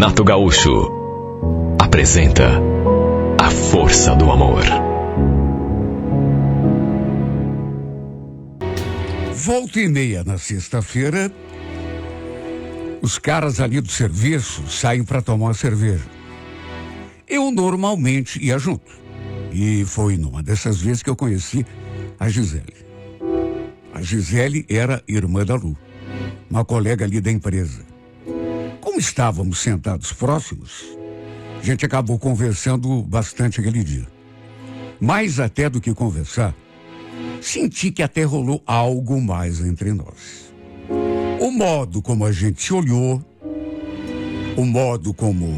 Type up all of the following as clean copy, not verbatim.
Renato Gaúcho apresenta A Força do Amor. Volta e meia na sexta-feira, os caras ali do serviço saem para tomar uma cerveja. Eu normalmente ia junto. E foi numa dessas vezes que eu conheci a Gisele. A Gisele era irmã da Lu, uma colega ali da empresa. Como estávamos sentados próximos, a gente acabou conversando bastante aquele dia. Mais até do que conversar, senti que até rolou algo mais entre nós. O modo como a gente se olhou, o modo como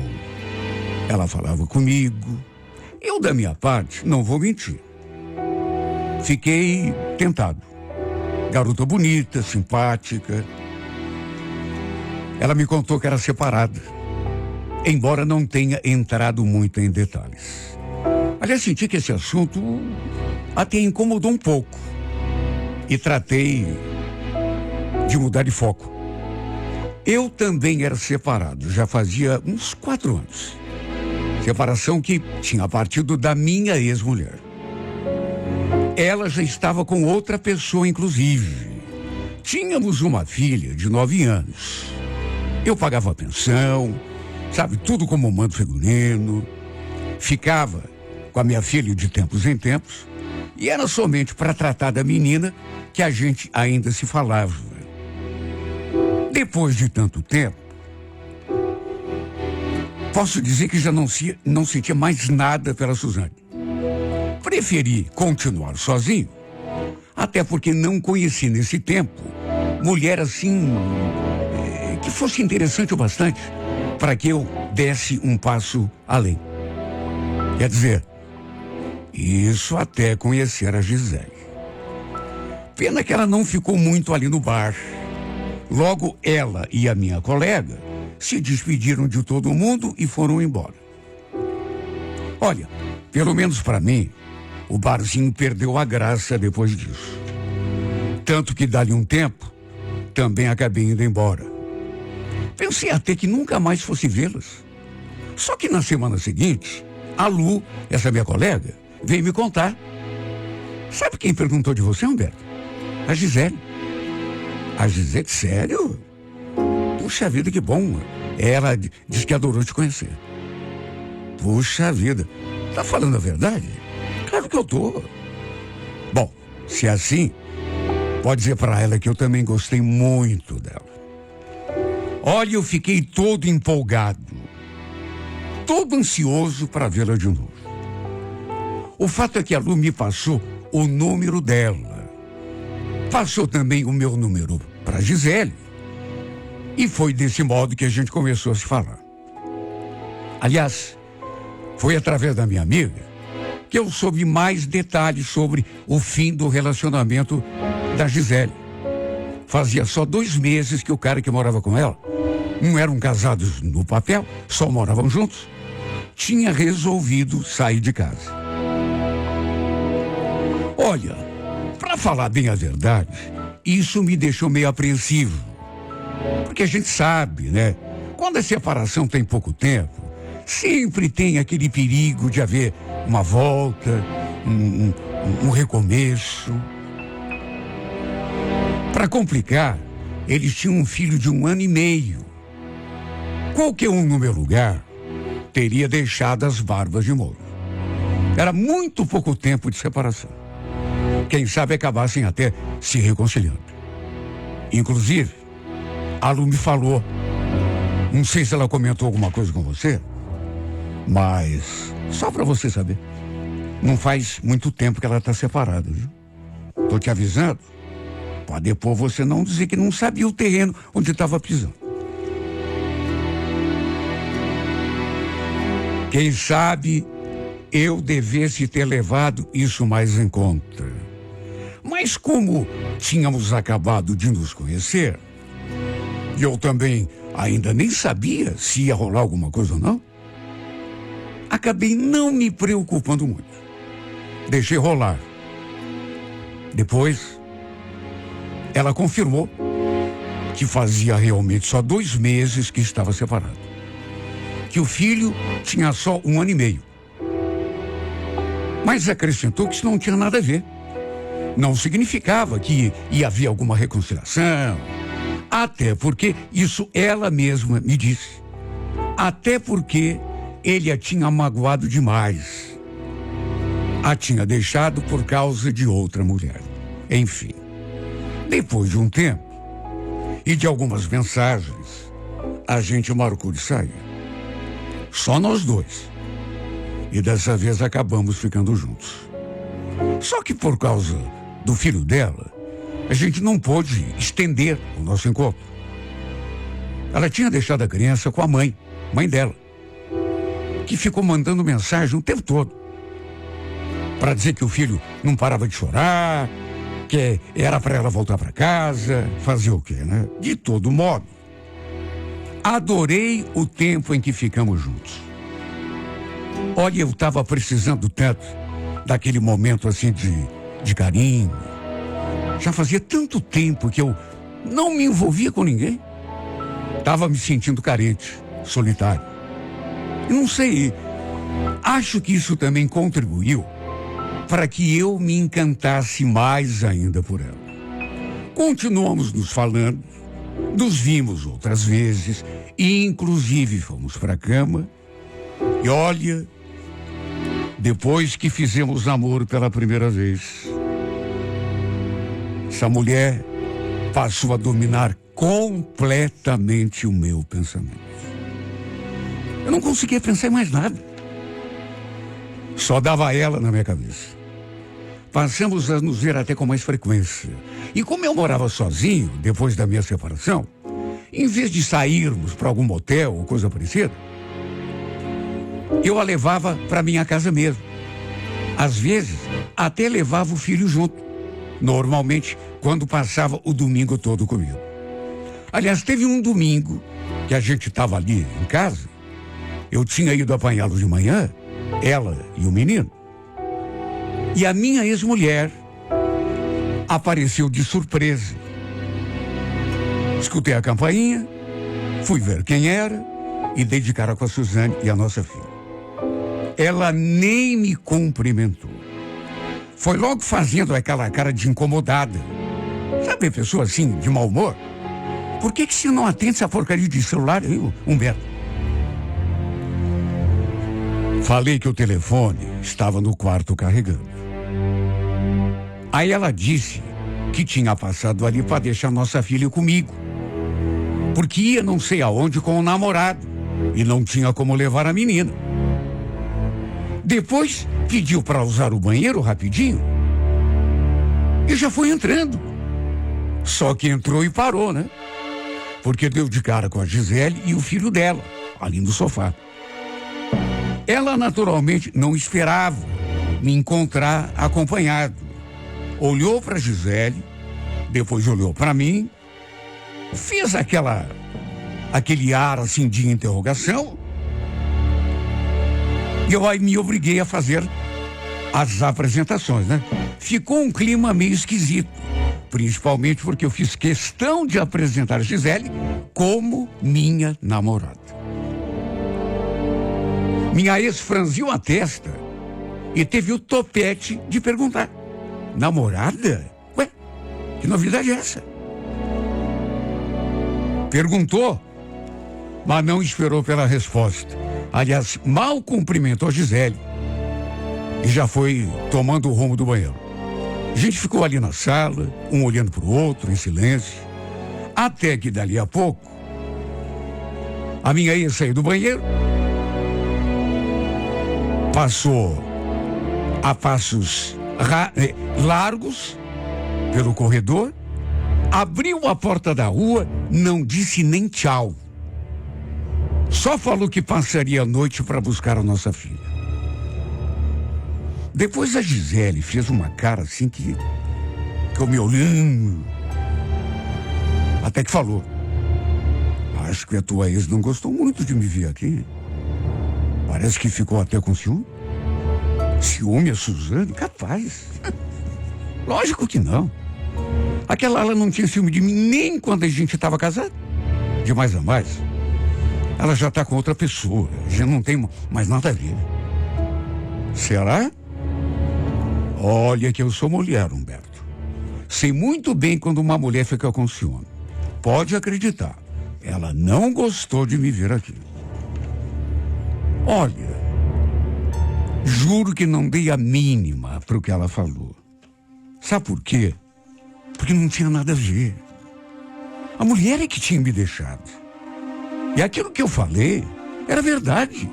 ela falava comigo, eu da minha parte, não vou mentir. Fiquei tentado. Garota bonita, simpática. Ela me contou que era separada, embora não tenha entrado muito em detalhes. Aliás, senti que esse assunto até incomodou um pouco e tratei de mudar de foco. Eu também era separado, já fazia uns 4 anos. Separação que tinha partido da minha ex-mulher. Ela já estava com outra pessoa, inclusive. Tínhamos uma filha de 9 anos. Eu pagava a pensão, sabe, tudo como mando figurino. Ficava com a minha filha de tempos em tempos. E era somente para tratar da menina que a gente ainda se falava. Depois de tanto tempo, posso dizer que já não sentia mais nada pela Suzane. Preferi continuar sozinho, até porque não conheci nesse tempo mulher assim que fosse interessante o bastante para que eu desse um passo além. Quer dizer, isso até conhecer a Gisele. Pena que ela não ficou muito ali no bar. Logo, ela e a minha colega se despediram de todo mundo e foram embora. Olha, pelo menos para mim, o barzinho perdeu a graça depois disso. Tanto que dali um tempo, também acabei indo embora. Pensei até que nunca mais fosse vê-las. Só que na semana seguinte, a Lu, essa minha colega, veio me contar. Sabe quem perguntou de você, Humberto? A Gisele. A Gisele? Sério? Puxa vida, que bom. Ela disse que adorou te conhecer. Puxa vida. Tá falando a verdade? Claro que eu tô. Bom, se é assim, pode dizer para ela que eu também gostei muito dela. Olha, eu fiquei todo empolgado, todo ansioso para vê-la de novo. O fato é que a Lu me passou o número dela. Passou também o meu número para Gisele. E foi desse modo que a gente começou a se falar. Aliás, foi através da minha amiga que eu soube mais detalhes sobre o fim do relacionamento da Gisele. Fazia só 2 meses que o cara que morava com ela, não eram casados no papel, só moravam juntos, tinha resolvido sair de casa. Olha, para falar bem a verdade, isso me deixou meio apreensivo. Porque a gente sabe, né? Quando a separação tem pouco tempo, sempre tem aquele perigo de haver uma volta, um recomeço. Para complicar, eles tinham um filho de 1 ano e meio. Qualquer um no meu lugar teria deixado as barbas de molho. Era muito pouco tempo de separação. Quem sabe acabassem até se reconciliando. Inclusive, a Lu me falou, não sei se ela comentou alguma coisa com você, mas só para você saber, não faz muito tempo que ela está separada, viu? Tô te avisando, para depois você não dizer que não sabia o terreno onde estava pisando. Quem sabe eu devesse ter levado isso mais em conta. Mas como tínhamos acabado de nos conhecer, e eu também ainda nem sabia se ia rolar alguma coisa ou não, acabei não me preocupando muito. Deixei rolar. Depois, ela confirmou que fazia realmente só 2 meses que estava separada. que o filho tinha só 1 ano e meio. Mas acrescentou que isso não tinha nada a ver. Não significava que ia haver alguma reconciliação. Até porque, isso ela mesma me disse, até porque ele a tinha magoado demais. A tinha deixado por causa de outra mulher. Enfim, depois de um tempo e de algumas mensagens, a gente marcou de sair. Só nós dois. E dessa vez acabamos ficando juntos. Só que por causa do filho dela, a gente não pôde estender o nosso encontro. Ela tinha deixado a criança com a mãe dela, que ficou mandando mensagem o tempo todo para dizer que o filho não parava de chorar, que era para ela voltar para casa, fazer o quê, né? De todo modo, adorei o tempo em que ficamos juntos. Olha, eu estava precisando tanto daquele momento assim de carinho. Já fazia tanto tempo que eu não me envolvia com ninguém. Estava me sentindo carente, solitário. E não sei, acho que isso também contribuiu para que eu me encantasse mais ainda por ela. Continuamos nos falando, nos vimos outras vezes, e inclusive fomos para a cama. E olha, depois que fizemos namoro pela primeira vez, essa mulher passou a dominar completamente o meu pensamento. Eu não conseguia pensar em mais nada. Só dava ela na minha cabeça. Passamos a nos ver até com mais frequência. E como eu morava sozinho, depois da minha separação, em vez de sairmos para algum motel ou coisa parecida, eu a levava para minha casa mesmo. Às vezes, até levava o filho junto. Normalmente, quando passava o domingo todo comigo. Aliás, teve um domingo que a gente estava ali em casa. Eu tinha ido apanhá-lo de manhã, ela e o menino. E a minha ex-mulher apareceu de surpresa. Escutei a campainha, fui ver quem era e dei de cara com a Suzane e a nossa filha. Ela nem me cumprimentou. Foi logo fazendo aquela cara de incomodada. Sabe, pessoa assim, de mau humor? Por que você não atende essa porcaria de celular, hein, Humberto? Falei que o telefone estava no quarto carregando. Aí ela disse que tinha passado ali para deixar nossa filha comigo, porque ia não sei aonde com o namorado e não tinha como levar a menina. Depois pediu para usar o banheiro rapidinho e já foi entrando. Só que entrou e parou, né? Porque deu de cara com a Gisele e o filho dela, ali no sofá. Ela naturalmente não esperava me encontrar acompanhado. Olhou para Gisele, depois olhou para mim, fez aquele ar assim de interrogação, e eu aí me obriguei a fazer as apresentações, né? Ficou um clima meio esquisito, principalmente porque eu fiz questão de apresentar a Gisele como minha namorada. Minha ex franziu a testa e teve o topete de perguntar: namorada? Ué, que novidade é essa? Perguntou, mas não esperou pela resposta. Aliás, mal cumprimentou a Gisele e já foi tomando o rumo do banheiro. A gente ficou ali na sala, um olhando para o outro, em silêncio, até que dali a pouco a minha ex saiu do banheiro, passou a passos largos pelo corredor, abriu a porta da rua, não disse nem tchau. Só falou que passaria a noite para buscar a nossa filha. Depois a Gisele fez uma cara assim que eu me olhando. Até que falou: acho que a tua ex não gostou muito de me ver aqui. Parece que ficou até com ciúme. Ciúme a Suzane? Capaz. Lógico que não. Aquela ela não tinha ciúme de mim nem quando a gente estava casado. De mais a mais, Ela já está com outra pessoa, já não tem mais nada a ver. Será? Olha que eu sou mulher, Humberto. Sei muito bem quando uma mulher fica com ciúme. Pode acreditar, ela não gostou de me ver aqui. Olha, juro que não dei a mínima para o que ela falou. Sabe por quê? Porque não tinha nada a ver. A mulher é que tinha me deixado. E aquilo que eu falei era verdade.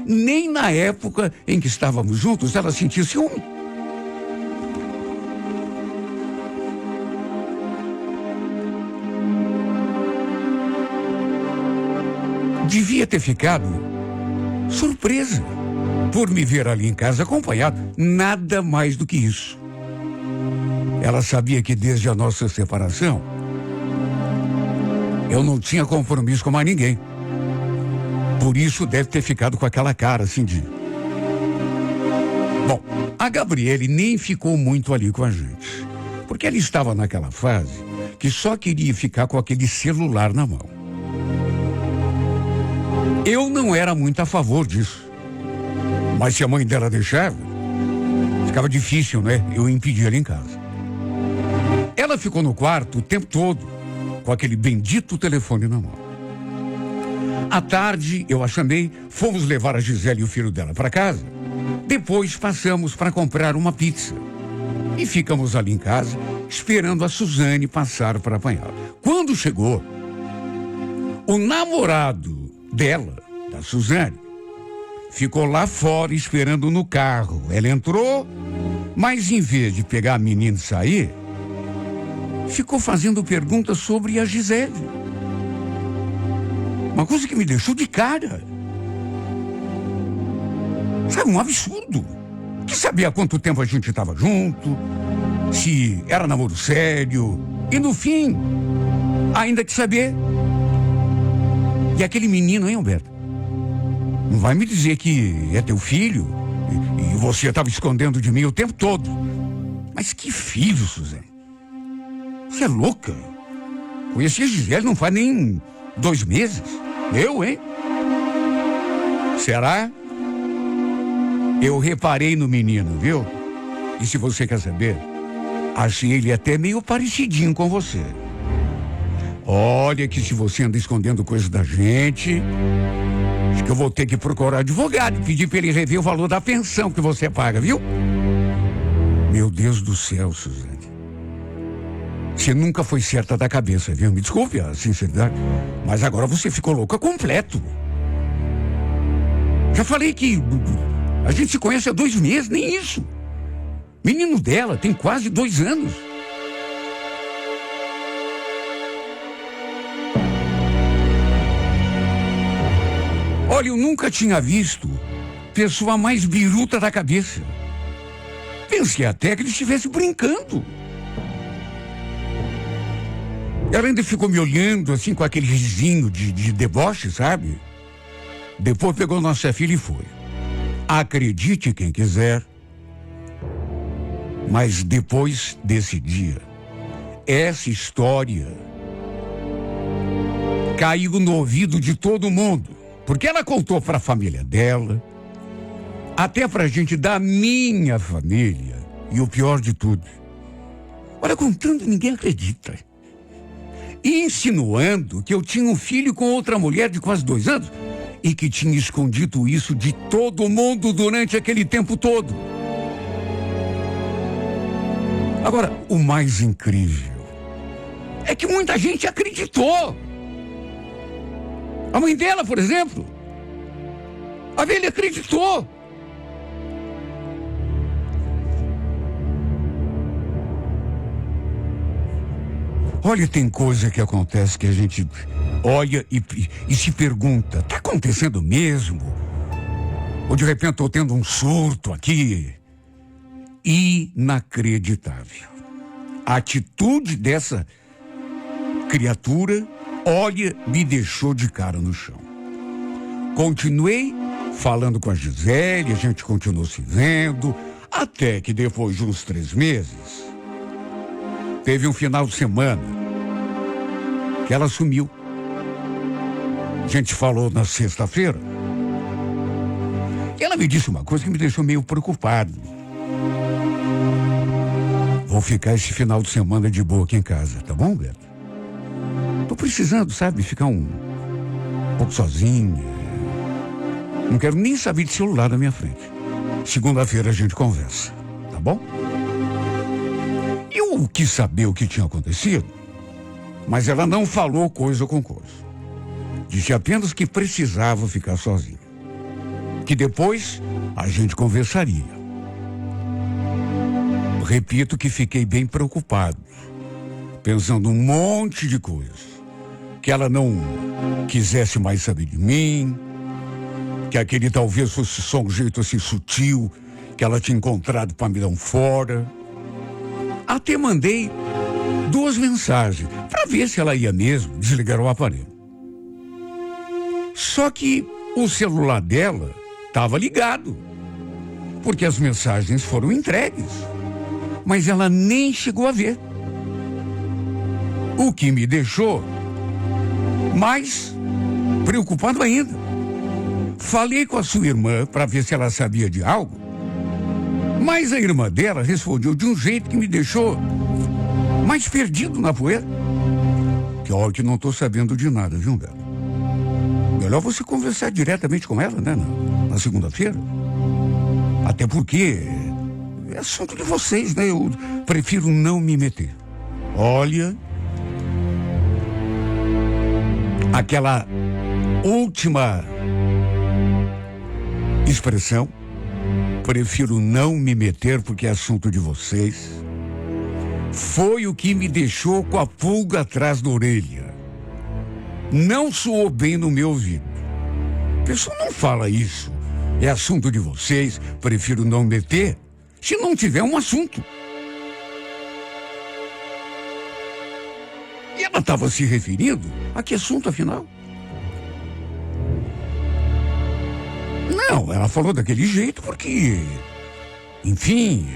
Nem na época em que estávamos juntos ela sentia ciúme. Devia ter ficado surpresa por me ver ali em casa acompanhado. Nada mais do que isso. Ela sabia que desde a nossa separação eu não tinha compromisso com mais ninguém. Por isso deve ter ficado com aquela cara assim de... Bom, a Gabriele nem ficou muito ali com a gente. Porque ela estava naquela fase que só queria ficar com aquele celular na mão. Eu não era muito a favor disso. Mas se a mãe dela deixava, ficava difícil, né? Eu impedir ela em casa. Ela ficou no quarto o tempo todo com aquele bendito telefone na mão. À tarde, eu a chamei, fomos levar a Gisele e o filho dela para casa. Depois passamos para comprar uma pizza. E ficamos ali em casa, esperando a Suzane passar para apanhar. Quando chegou, o namorado dela, da Suzane, ficou lá fora esperando no carro. Ela entrou, mas em vez de pegar a menina e sair, ficou fazendo perguntas sobre a Gisele. Uma coisa que me deixou de cara. Sabe, um absurdo. Que sabia há quanto tempo a gente estava junto, se era namoro sério, e no fim, ainda que saber. E aquele menino, hein, Humberto? Não vai me dizer que é teu filho e você estava escondendo de mim o tempo todo. Mas que filho, Suzane? Você é louca? Conheci a Gisele não faz nem 2 meses. Eu, hein? Será? Eu reparei no menino, viu? E se você quer saber, achei ele até meio parecidinho com você. Olha que se você anda escondendo coisas da gente, acho que eu vou ter que procurar advogado e pedir para ele rever o valor da pensão que você paga, viu? Meu Deus do céu, Suzane. Você nunca foi certa da cabeça, viu? Me desculpe a sinceridade, mas agora você ficou louca completo. Já falei que a gente se conhece há 2 meses, nem isso. Menino dela tem quase 2 anos. Olha, eu nunca tinha visto pessoa mais biruta da cabeça. Pensei até que ele estivesse brincando. Ela ainda ficou me olhando assim com aquele risinho de deboche, sabe? Depois pegou nossa filha e foi. Acredite quem quiser, mas depois desse dia, essa história caiu no ouvido de todo mundo, porque ela contou para a família dela, até para a gente da minha família, e o pior de tudo, olha, contando ninguém acredita. Insinuando que eu tinha um filho com outra mulher de quase 2 anos e que tinha escondido isso de todo mundo durante aquele tempo todo. Agora, o mais incrível é que muita gente acreditou. A mãe dela, por exemplo, a velha acreditou. Olha, tem coisa que acontece que a gente olha e se pergunta, tá acontecendo mesmo? Ou de repente estou tendo um surto aqui? Inacreditável. A atitude dessa criatura, olha, me deixou de cara no chão. Continuei falando com a Gisele, a gente continuou se vendo, até que depois de uns 3 meses, teve um final de semana que ela sumiu. A gente falou na sexta-feira. E ela me disse uma coisa que me deixou meio preocupado. Vou ficar esse final de semana de boa aqui em casa, tá bom, Beto? Tô precisando, sabe, ficar um pouco sozinho. Não quero nem saber de celular na minha frente. Segunda-feira a gente conversa, tá bom? Eu quis saber o que tinha acontecido, mas ela não falou coisa com coisa. Disse apenas que precisava ficar sozinha. Que depois a gente conversaria. Repito que fiquei bem preocupado, pensando um monte de coisas. Que ela não quisesse mais saber de mim, que aquele talvez fosse só um jeito assim sutil que ela tinha encontrado para me dar um fora. Até mandei 2 mensagens para ver se ela ia mesmo desligar o aparelho. Só que o celular dela estava ligado, porque as mensagens foram entregues, mas ela nem chegou a ver. O que me deixou mais preocupado ainda. Falei com a sua irmã para ver se ela sabia de algo, mas a irmã dela respondeu de um jeito que me deixou mais perdido na poeira. Que olha que não estou sabendo de nada, viu, Beto? Melhor você conversar diretamente com ela, né, na segunda-feira. Até porque é assunto de vocês, né? Eu prefiro não me meter. Olha, aquela última expressão, prefiro não me meter porque é assunto de vocês, foi o que me deixou com a pulga atrás da orelha. Não soou bem no meu ouvido. A pessoa não fala isso. É assunto de vocês, prefiro não meter, se não tiver um assunto. E ela estava se referindo a que assunto, afinal? Não, ela falou daquele jeito porque, enfim,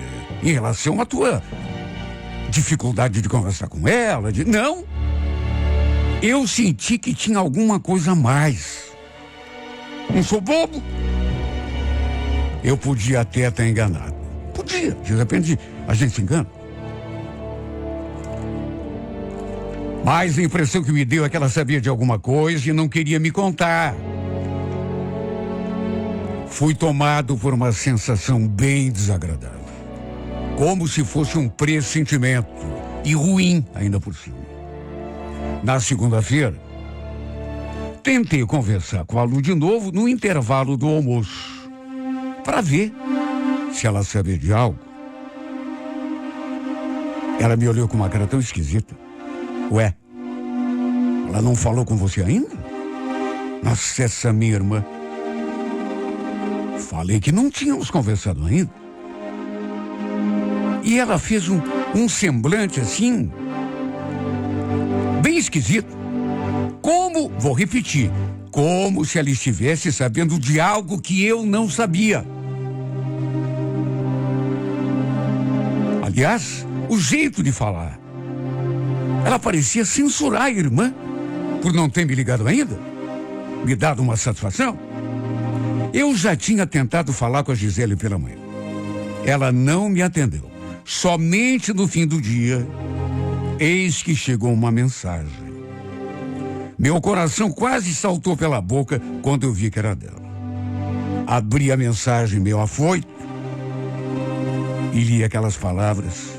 em relação à tua dificuldade de conversar com ela, não. Eu senti que tinha alguma coisa a mais. Não sou bobo. Eu podia até estar enganado. Podia, de repente a gente se engana. Mas a impressão que me deu é que ela sabia de alguma coisa e não queria me contar. Fui tomado por uma sensação bem desagradável. Como se fosse um pressentimento. E ruim ainda por cima. Na segunda-feira, tentei conversar com a Lu de novo no intervalo do almoço, para ver se ela sabia de algo. Ela me olhou com uma cara tão esquisita. Ué, ela não falou com você ainda? Nossa, essa minha irmã. Falei que não tínhamos conversado ainda. E ela fez um semblante assim, bem esquisito. Como, vou repetir, como se ela estivesse sabendo de algo que eu não sabia. Aliás, o jeito de falar. Ela parecia censurar a irmã por não ter me ligado ainda, me dado uma satisfação. Eu já tinha tentado falar com a Gisele pela manhã. Ela não me atendeu. Somente no fim do dia, eis que chegou uma mensagem. Meu coração quase saltou pela boca quando eu vi que era dela. Abri a mensagem meio afoito e li aquelas palavras: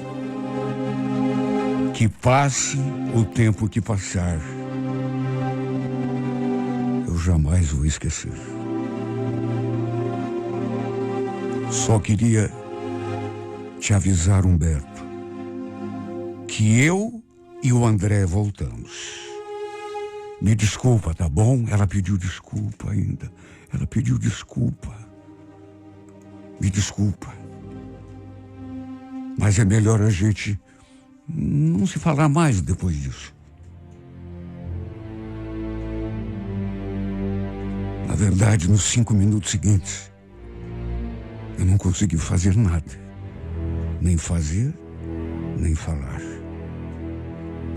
que passe o tempo que passar, eu jamais vou esquecer. Só queria te avisar, Humberto, que eu e o André voltamos. Me desculpa, tá bom? Ela pediu desculpa ainda. Ela pediu desculpa. Me desculpa. Mas é melhor a gente não se falar mais depois disso. Na verdade, nos 5 minutos seguintes, eu não consegui fazer nada. Nem fazer, nem falar.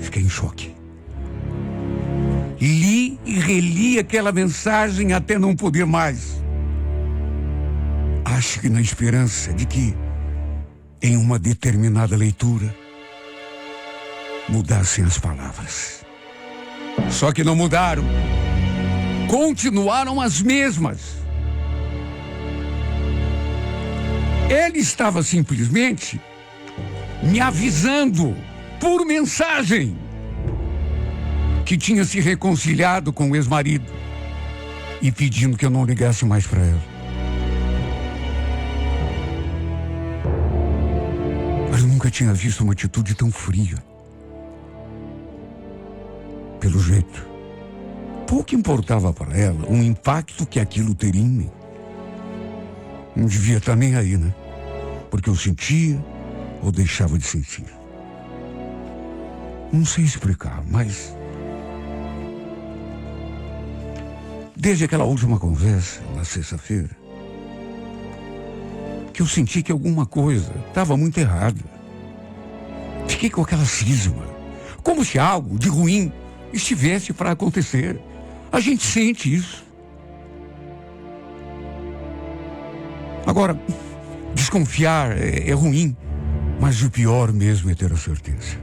Fiquei em choque. Li e reli aquela mensagem até não poder mais. Acho que na esperança de que, em uma determinada leitura, mudassem as palavras. Só que não mudaram. Continuaram as mesmas. Ele estava simplesmente me avisando por mensagem que tinha se reconciliado com o ex-marido e pedindo que eu não ligasse mais para ela. Mas eu nunca tinha visto uma atitude tão fria. Pelo jeito, pouco importava para ela o impacto que aquilo teria em mim. Não devia estar nem aí, né? Porque eu sentia ou deixava de sentir. Não sei explicar, mas desde aquela última conversa, na sexta-feira, que eu senti que alguma coisa estava muito errada. Fiquei com aquela cisma, como se algo de ruim estivesse para acontecer. A gente sente isso. Agora, desconfiar é ruim, mas o pior mesmo é ter a certeza.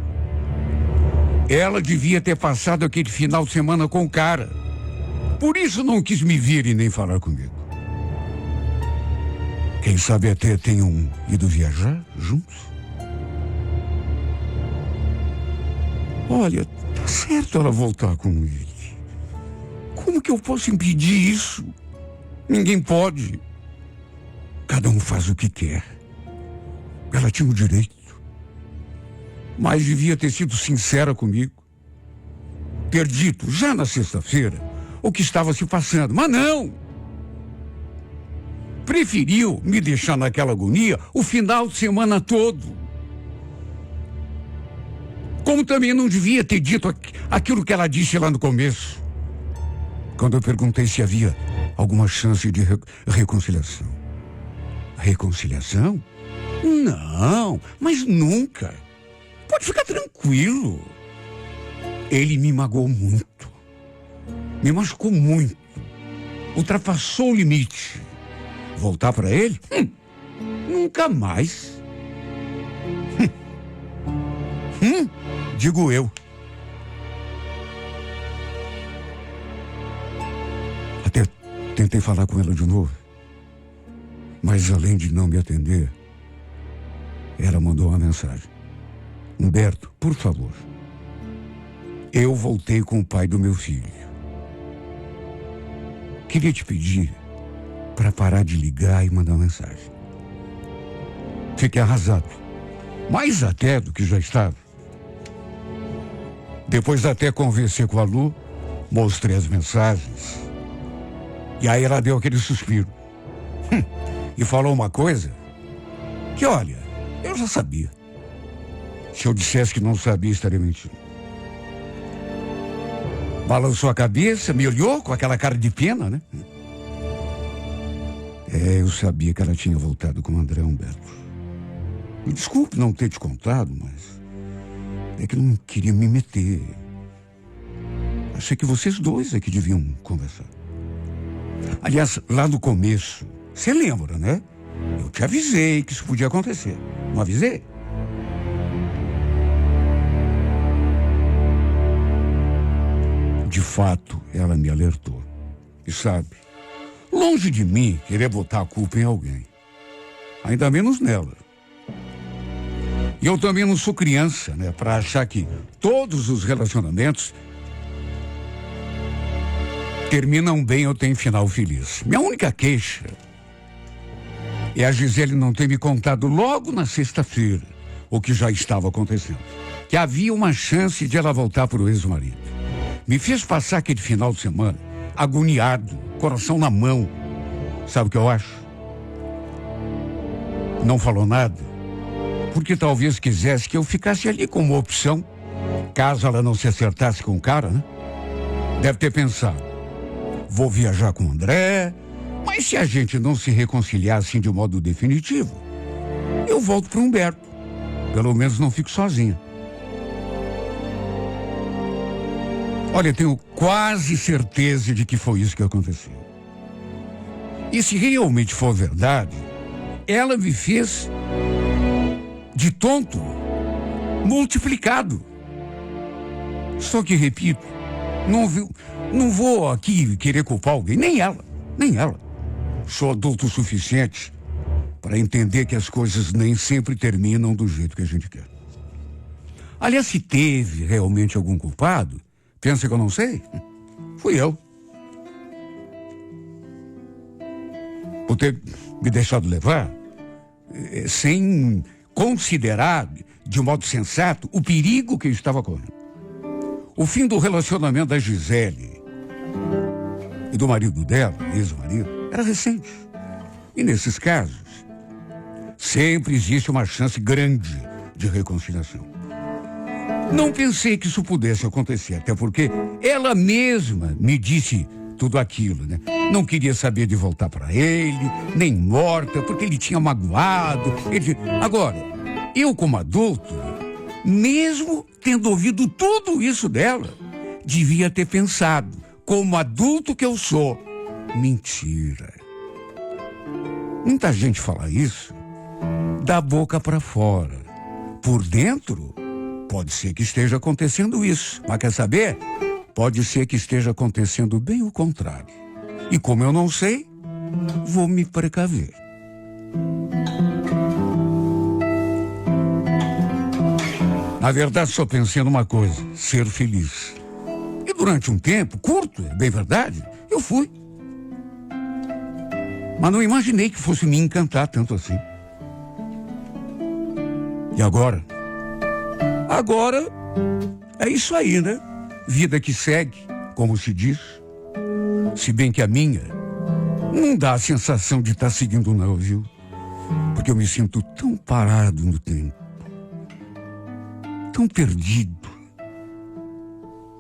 Ela devia ter passado aquele final de semana com o cara. Por isso não quis me ver e nem falar comigo. Quem sabe até tenham ido viajar juntos? Olha, tá certo ela voltar com ele. Como que eu posso impedir isso? Ninguém pode. Cada um faz o que quer. Ela tinha o direito. Mas devia ter sido sincera comigo. Ter dito, já na sexta-feira, o que estava se passando. Mas não! Preferiu me deixar naquela agonia o final de semana todo. Como também não devia ter dito aquilo que ela disse lá no começo. Quando eu perguntei se havia alguma chance de reconciliação. Reconciliação? Não, mas nunca. Pode ficar tranquilo. Ele me magoou muito. Me machucou muito. Ultrapassou o limite. Voltar para ele? Nunca mais. Digo eu. Até tentei falar com ela de novo. Mas além de não me atender, ela mandou uma mensagem. Humberto, por favor. Eu voltei com o pai do meu filho. Queria te pedir para parar de ligar e mandar mensagem. Fiquei arrasado. Mais até do que já estava. Depois até conversei com a Lu, mostrei as mensagens. E aí ela deu aquele suspiro. E falou uma coisa que, olha, eu já sabia. Se eu dissesse que não sabia, estaria mentindo. Balançou a cabeça, me olhou com aquela cara de pena, né? Eu sabia que ela tinha voltado com o André Humberto. Me desculpe não ter te contado, mas é que eu não queria me meter. Achei que vocês dois é que deviam conversar. Aliás, lá no começo, você lembra, né? Eu te avisei que isso podia acontecer. Não avisei? De fato, ela me alertou. E sabe, longe de mim querer botar a culpa em alguém. Ainda menos nela. E eu também não sou criança, né? Para achar que todos os relacionamentos terminam bem ou têm final feliz. Minha única queixa é a Gisele não ter me contado logo na sexta-feira o que já estava acontecendo. Que havia uma chance de ela voltar para o ex-marido. Me fez passar aquele final de semana agoniado, coração na mão. Sabe o que eu acho? Não falou nada, porque talvez quisesse que eu ficasse ali como opção, caso ela não se acertasse com o cara, né? Deve ter pensado, vou viajar com o André, mas se a gente não se reconciliar assim de modo definitivo, eu volto para o Humberto. Pelo menos não fico sozinha. Olha, tenho quase certeza de que foi isso que aconteceu. E se realmente for verdade, ela me fez de tonto, multiplicado. Só que, repito, não vou aqui querer culpar alguém, nem ela. Sou adulto o suficiente para entender que as coisas nem sempre terminam do jeito que a gente quer. Aliás, se teve realmente algum culpado, pensa que eu não sei? Fui eu. Por ter me deixado levar, sem considerar, de modo sensato, o perigo que eu estava correndo. O fim do relacionamento da Gisele e do marido dela, ex-marido, era recente. E nesses casos, sempre existe uma chance grande de reconciliação. Não pensei que isso pudesse acontecer, até porque ela mesma me disse tudo aquilo, né? Não queria saber de voltar para ele, nem morta, porque ele tinha magoado. Agora, eu como adulto, mesmo tendo ouvido tudo isso dela, devia ter pensado, como adulto que eu sou, mentira. Muita gente fala isso da boca para fora. Por dentro, pode ser que esteja acontecendo isso. Mas quer saber? Pode ser que esteja acontecendo bem o contrário. E como eu não sei, vou me precaver. Na verdade, só pensei numa coisa: ser feliz. E durante um tempo, curto, é bem verdade, eu fui. Mas não imaginei que fosse me encantar tanto assim. E agora? Agora, é isso aí, né? Vida que segue, como se diz. Se bem que a minha não dá a sensação de estar seguindo não, viu? Porque eu me sinto tão parado no tempo. Tão perdido.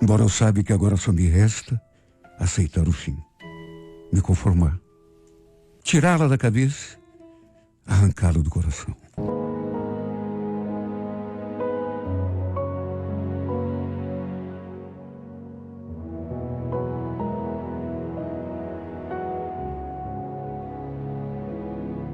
Embora eu saiba que agora só me resta aceitar o fim. Me conformar. Tirá-la da cabeça, arrancá-la do coração.